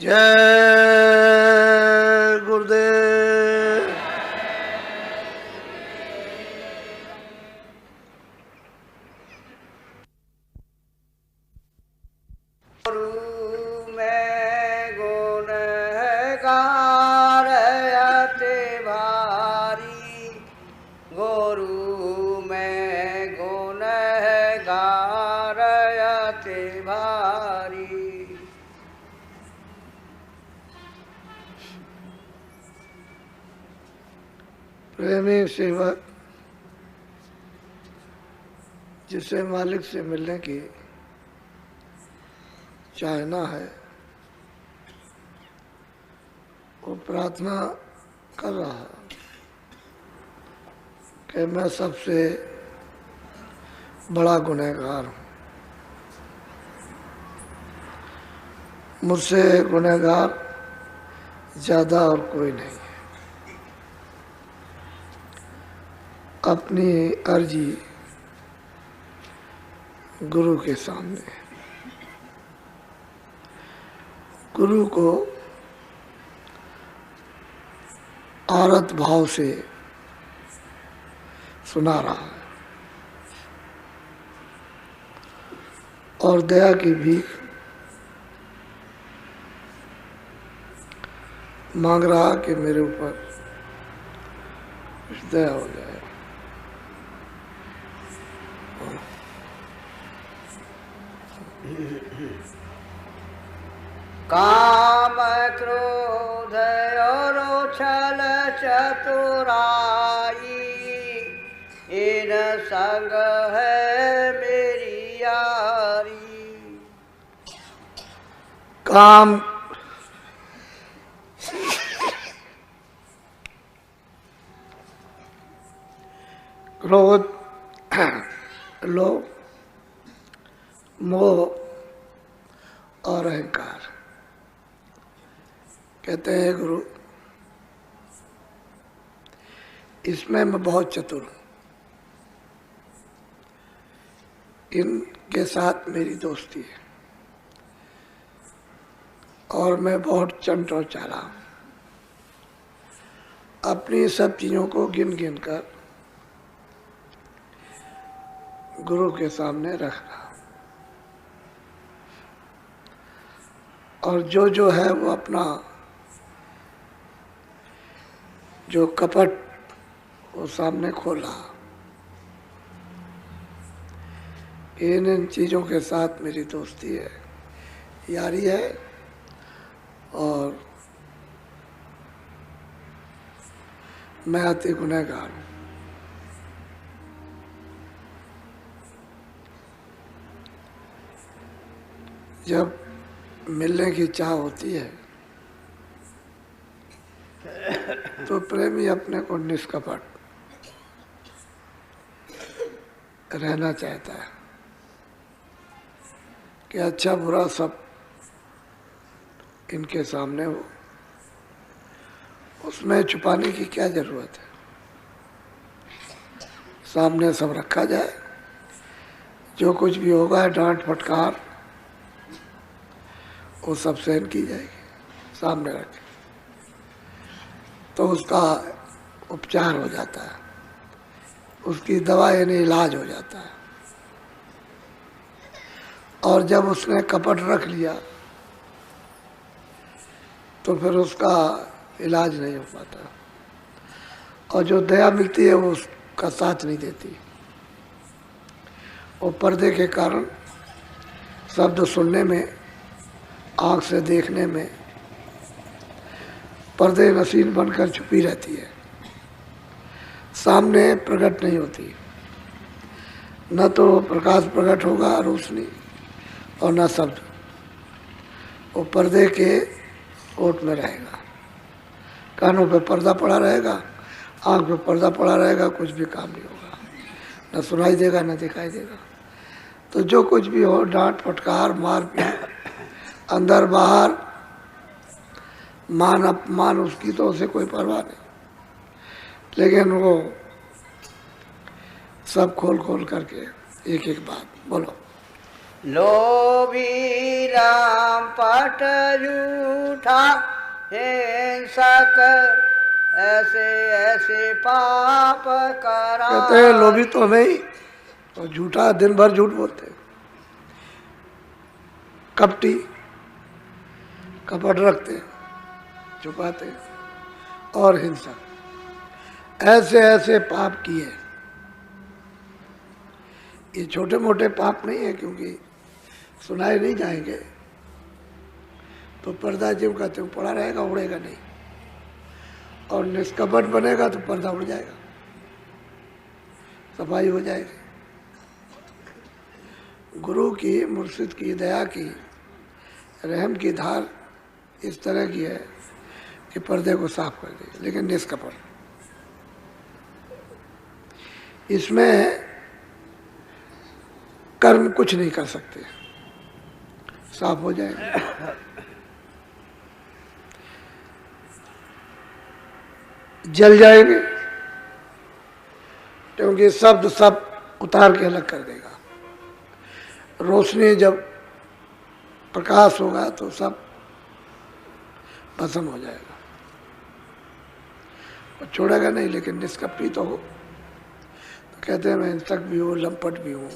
जय गुरुदेव। गुरु में गुनहगार अति भारी, गुरु में गुनहगार अति भारी। प्रेमी सेवक जिसे मालिक से मिलने की चाहना है, वो प्रार्थना कर रहा है कि मैं सबसे बड़ा गुनहगार हूँ, मुझसे गुनहगार ज़्यादा और कोई नहीं है। अपनी अर्जी गुरु के सामने, गुरु को आरत भाव से सुना रहा है और दया की भीख मांग रहा कि मेरे ऊपर दया हो जाए। काम क्रोध और छल चतुराई, इन संग है मेरी यारी। काम क्रोध, लोभ, मोह और अहंकार। कहते हैं गुरु, इसमें मैं बहुत चतुर हूँ, इनके साथ मेरी दोस्ती है और मैं बहुत चंट और चालाक हूँ। अपनी सब चीज़ों को गिन गिन कर गुरु के सामने रख रहा हूँ और जो है वो अपना जो कपट वो सामने खोला। इन चीज़ों के साथ मेरी दोस्ती है, यारी है और मैं अति गुनहगार हूँ। जब मिलने की चाह होती है तो प्रेमी अपने को निष्कपट रहना चाहता है कि अच्छा बुरा सब इनके सामने हो, उसमें छुपाने की क्या जरूरत है। सामने सब रखा जाए, जो कुछ भी होगा डांट फटकार वो सब सहन की जाएगी, सामने रखे तो उसका उपचार हो जाता है, उसकी दवा यानी इलाज हो जाता है। और जब उसने कपट रख लिया तो फिर उसका इलाज नहीं हो पाता और जो दया मिलती है वो उसका साथ नहीं देती। वो पर्दे के कारण शब्द सुनने में, आँख से देखने में पर्दे नसीन बनकर छुपी रहती है, सामने प्रकट नहीं होती। न तो प्रकाश प्रकट होगा रोशनी और न शब्द, वो पर्दे के ओट में रहेगा। कानों पे पर्दा पड़ा रहेगा, आँख पे पर्दा पड़ा रहेगा, कुछ भी काम नहीं होगा, न सुनाई देगा न दिखाई देगा। तो जो कुछ भी हो, डांट फटकार मार पीट अंदर बाहर, मान अपमान, उसकी तो उसे कोई परवाह नहीं, लेकिन वो सब खोल खोल करके एक एक बात बोलो। लोभी लंपट झूठा हिंसक ऐसे ऐसे पाप करा। कहते हैं लोभी तो हमें ही, और झूठा दिन भर झूठ बोलते हैं, कपटी, कपट रखते हैं, छुपाते हैं, और हिंसक, ऐसे ऐसे पाप किए। ये छोटे मोटे पाप नहीं है, क्योंकि सुनाए नहीं जाएंगे तो पर्दा जीव का त्यों पड़ा रहेगा, उड़ेगा नहीं, और निष्कपट बनेगा तो पर्दा उड़ जाएगा, सफाई हो जाएगी। गुरु की, मुर्शिद की दया की, रहम की धार इस तरह की है कि पर्दे को साफ कर देगी, लेकिन निष्कपट, इसमें कर्म कुछ नहीं कर सकते, साफ हो जाएगा। जल जाएंगे, क्योंकि शब्द सब उतार के अलग कर देगा। रोशनी जब प्रकाश होगा तो सब भस्म हो जाएगा, और छोड़ेगा नहीं। लेकिन निष्कपटी तो हो, तो कहते हैं मैं हिंसक भी हूँ, लंपट भी हूँ,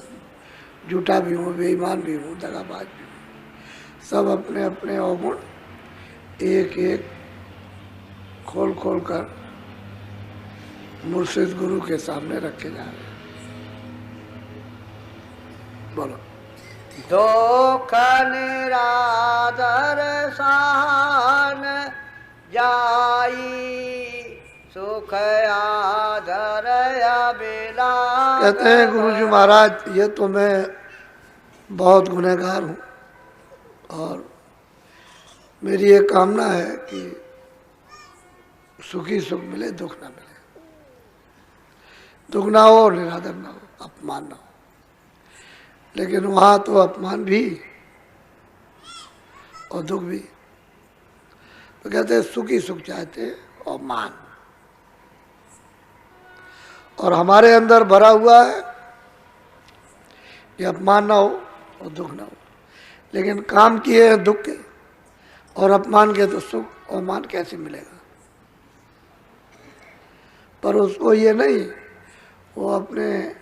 झूठा भी हूँ, बेईमान भी हूँ, दगाबाज भी हूँ। सब अपने अपने अवगुण एक एक खोल खोल कर मुर्शिद गुरु के सामने रखे जा रहे हैं। बोलो। दुख निरादर सहन जाई, सुख आदर अभिलाष। कहते हैं गुरु जी महाराज, ये तो मैं बहुत गुनहगार हूँ, और मेरी ये कामना है कि सुखी सुख मिले, दुख ना मिले, दुख ना हो, निरादर ना हो, अपमान ना हो। लेकिन वहाँ तो अपमान भी और दुख भी। तो कहते हैं सुखी सुख चाहते हैं और मान, और हमारे अंदर भरा हुआ है कि अपमान ना हो और दुख ना हो। लेकिन काम किए हैं दुख के और अपमान के, तो सुख और मान कैसे मिलेगा? पर उसको ये नहीं, वो अपने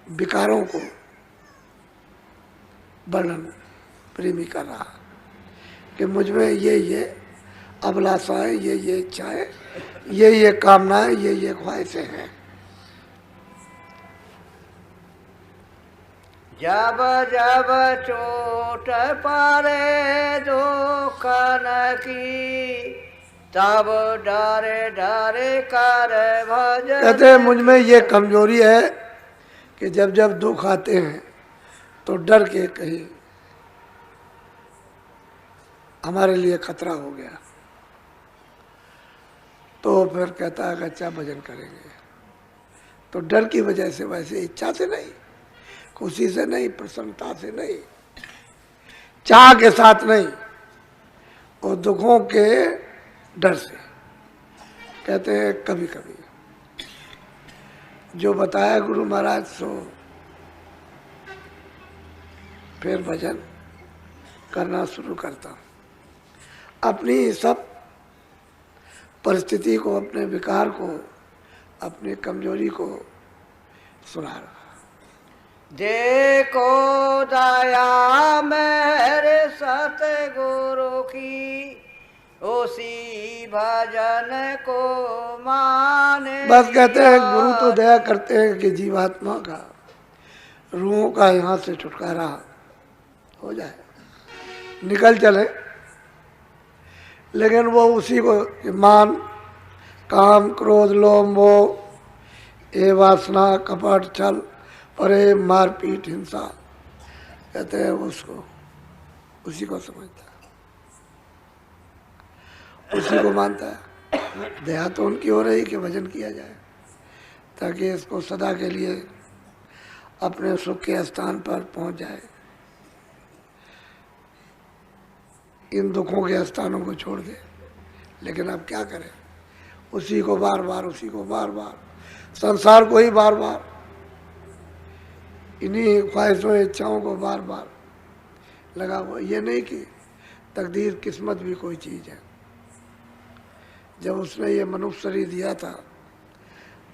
विकारों को वर्णन प्रेमी कर रहा कि मुझ में ये अभिलाषाएं, ये इच्छाएं, ये कामनाएं, ये ख्वाहिशें हैं। जब जब चोट पड़े दुखन की, तब डरे डरे कर भजन। कहते हैं मुझ में ये कमजोरी है कि जब जब दुख आते हैं तो डर के कहीं हमारे लिए खतरा हो गया, तो फिर कहता है कि अच्छा भजन करेंगे। तो डर की वजह से, वैसे इच्छा से नहीं, खुशी से नहीं, प्रसन्नता से नहीं, चाह के साथ नहीं, और दुखों के डर से। कहते हैं कभी कभी जो बताया गुरु महाराज सो फिर भजन करना शुरू करता हूँ। अपनी सब परिस्थिति को, अपने विकार को, अपनी कमजोरी को सुना रहा। देखो दया मेरे सतगुरु की, उसी भजन को माने। बस कहते हैं गुरु तो दया करते हैं कि जीवात्मा का, रूहों का यहाँ से छुटकारा हो जाए, निकल चले। लेकिन वो उसी को मान, काम, क्रोध, लोभ, मोह, ये वासना, कपट, छल, प्रेम, मारपीट, हिंसा, कहते हैं उसको, उसी को समझता है, उसी को मानता है। दया तो उनकी हो रही कि भजन किया जाए, ताकि इसको सदा के लिए अपने सुख के स्थान पर पहुंच जाए, इन दुखों के स्थानों को छोड़ दे। लेकिन अब क्या करें, उसी को बार बार, उसी को बार बार, संसार को ही बार बार इन्हीं ख्वाहिशों इच्छाओं को बार बार लगा हुआ। ये नहीं कि तकदीर किस्मत भी कोई चीज़ है। जब उसने ये मनुष्य शरीर दिया था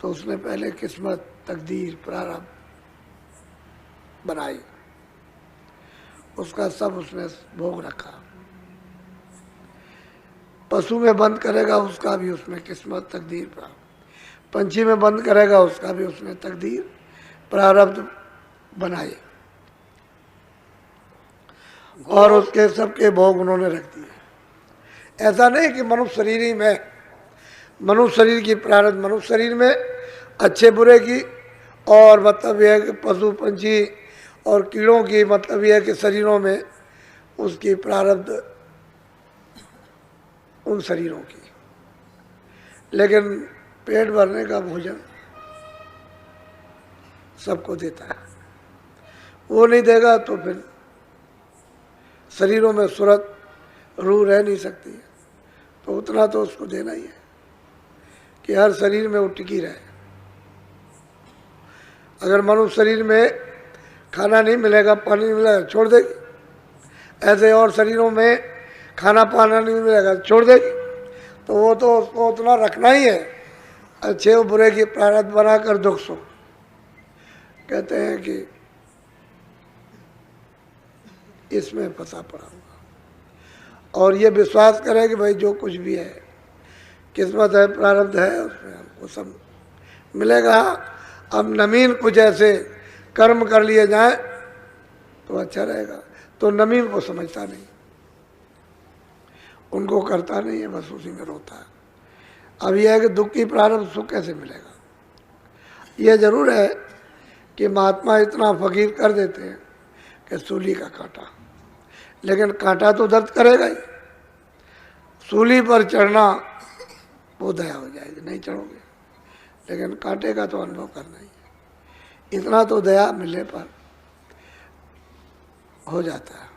तो उसने पहले किस्मत, तकदीर, प्रारब्ध बनाई, उसका सब उसने भोग रखा। पशु में बंद करेगा उसका भी उसमें किस्मत, तकदीर, प्रारब्ध। पंछी में बंद करेगा उसका भी उसने तकदीर, प्रारब्ध बनाए और उसके सबके भोग उन्होंने रख दिए। ऐसा नहीं कि मनुष्य शरीर ही में, मनुष्य शरीर की प्रारब्ध मनुष्य शरीर में अच्छे बुरे की, और मतलब यह है कि पशु पंछी और कीड़ों की मतलब यह है कि शरीरों में उसकी प्रारब्ध उन शरीरों की। लेकिन पेट भरने का भोजन सबको देता है। वो नहीं देगा तो फिर शरीरों में सूरत रूह रह नहीं सकती है। तो उतना तो उसको देना ही है कि हर शरीर में वो टिकी रहे। अगर मनुष्य शरीर में खाना नहीं मिलेगा, पानी नहीं मिलेगा, छोड़ देगी। ऐसे और शरीरों में खाना पाना नहीं मिलेगा, छोड़ देगी। तो वो तो उसको उतना रखना ही है, अच्छे और बुरे की प्रारब्ध बनाकर दुख सुख। कहते हैं कि इसमें फंसा पड़ा हुआ, और ये विश्वास करे कि भाई जो कुछ भी है किस्मत है, प्रारब्ध है, उसमें हमको सब मिलेगा। अब नमीन कुछ ऐसे कर्म कर लिए जाए तो अच्छा रहेगा। तो नमीन को समझता नहीं, उनको करता नहीं है, बस उसी में रोता है। अब यह है कि दुख की प्रारब्ध सुख कैसे मिलेगा। यह जरूर है कि महात्मा इतना फकीर कर देते हैं कि सूली का कांटा, लेकिन कांटा तो दर्द करेगा ही। सूली पर चढ़ना वो दया हो जाएगी, नहीं चढ़ोगे, लेकिन कांटे का तो अनुभव करना ही है। इतना तो दया मिलने पर हो जाता है।